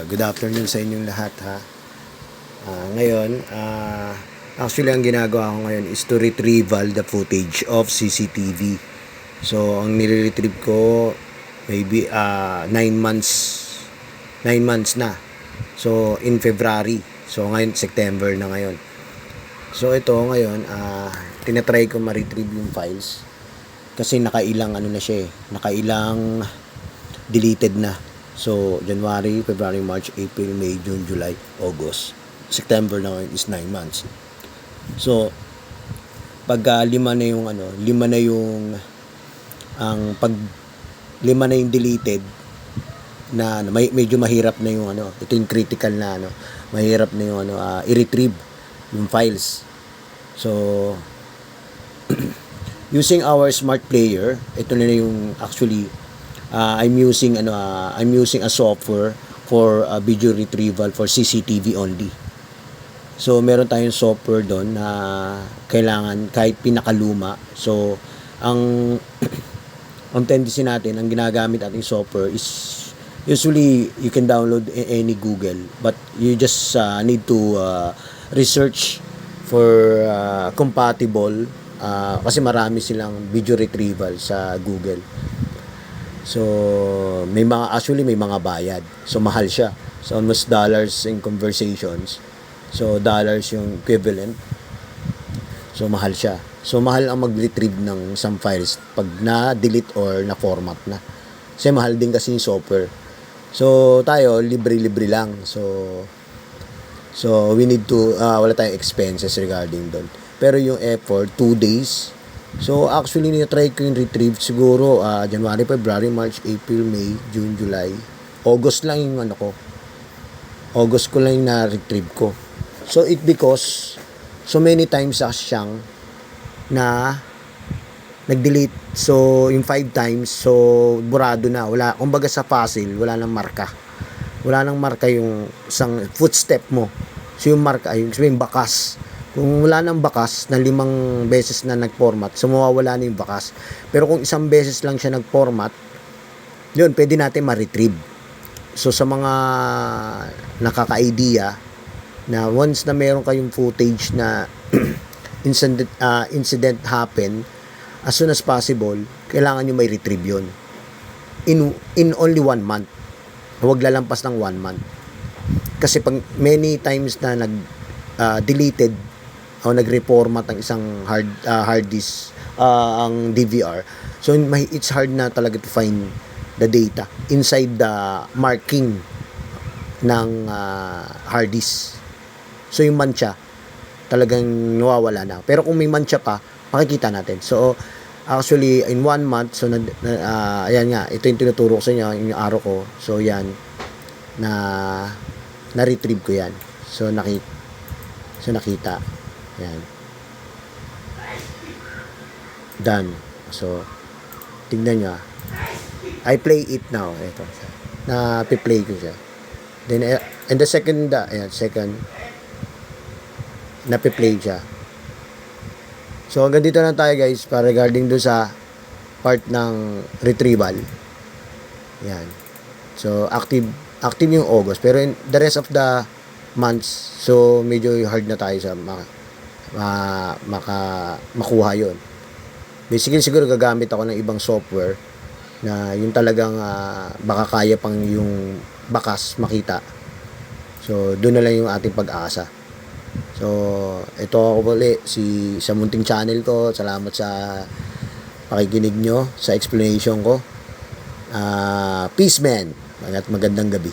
Good afternoon sa inyong lahat ha. Ngayon, actually ang ginagawa ko ngayon is to retrieval the footage of CCTV. So, ang nire-retrieve ko maybe 9 months na. So, in February. So, ngayon September na ngayon. So, ito ngayon, tinatry ko ma-retrieve yung files kasi nakailang ano na siya nakailang deleted na. So, January, February, March, April, May, June, July, August. September na ngayon is 9 months. So, pag lima na yung deleted na medyo mahirap na yung ito yung critical na mahirap na yung i-retrieve yung files. So, using our smart player, ito na yung actually I'm using a software for video retrieval for CCTV only. So meron tayong software doon na kailangan kahit pinakaluma. So ang tendency natin, ang ginagamit ating software is usually you can download any Google, but you just need to research for compatible kasi marami silang video retrieval sa Google. So, may mga bayad. So, mahal siya. So, almost dollars in conversations. So, dollars yung equivalent. So, mahal siya. So, mahal ang mag-retrieve ng some files pag na-delete or na-format na. Kasi mahal din kasi yung software. So, tayo, libre-libre lang. So we need to, wala tayong expenses regarding doon. Pero yung effort, 2 days. So, actually, nitry ko yung retrieve siguro January, February, March, April, May, June, July. August lang yung August ko lang yung na-retrieve ko. So, it because so many times siyang na nag-delete. So, yung 5 times, so, burado na. Wala, kumbaga sa fossil, wala nang marka. Wala nang marka yung isang footstep mo. So, yung marka, yung bakas. Kung wala nang bakas na 5 beses na nag-format, so mawawala na yung bakas. Pero kung 1 beses lang siya nag-format, yun, pwede natin ma-retrieve. So sa mga nakaka-idea na once na meron kayong footage na incident happen, as soon as possible, kailangan nyo may retrieve yun. In only 1 month. Huwag lalampas ng 1 month. Kasi pag many times na deleted o nag-reformat ang isang hard disk ang DVR, so it's hard na talaga to find the data inside the marking ng hard disk. So yung mancha talagang nawawala na. Pero kung may mancha pa, makikita natin. So actually in 1 month, so ayan nga, ito yung tinuturo ko sa inyo, yung arrow ko. So yan na-retrieve ko yan. So nakita. Yan. Done. So, tignan nyo. I play it now. Ito. Na-play ko siya. Then, and the second, na-play siya. So, hanggang dito na tayo guys para regarding do sa part ng retrieval. Yan. So, active yung August. Pero in the rest of the months, so medyo hard na tayo sa makuha yon. Basically siguro gagamit ako ng ibang software na yung talagang baka kaya pang yung bakas makita. So doon na lang yung ating pag-asa. So ito ako ulit sa munting channel ko. Salamat sa pakikinig nyo sa explanation ko. Peace man. Magandang gabi.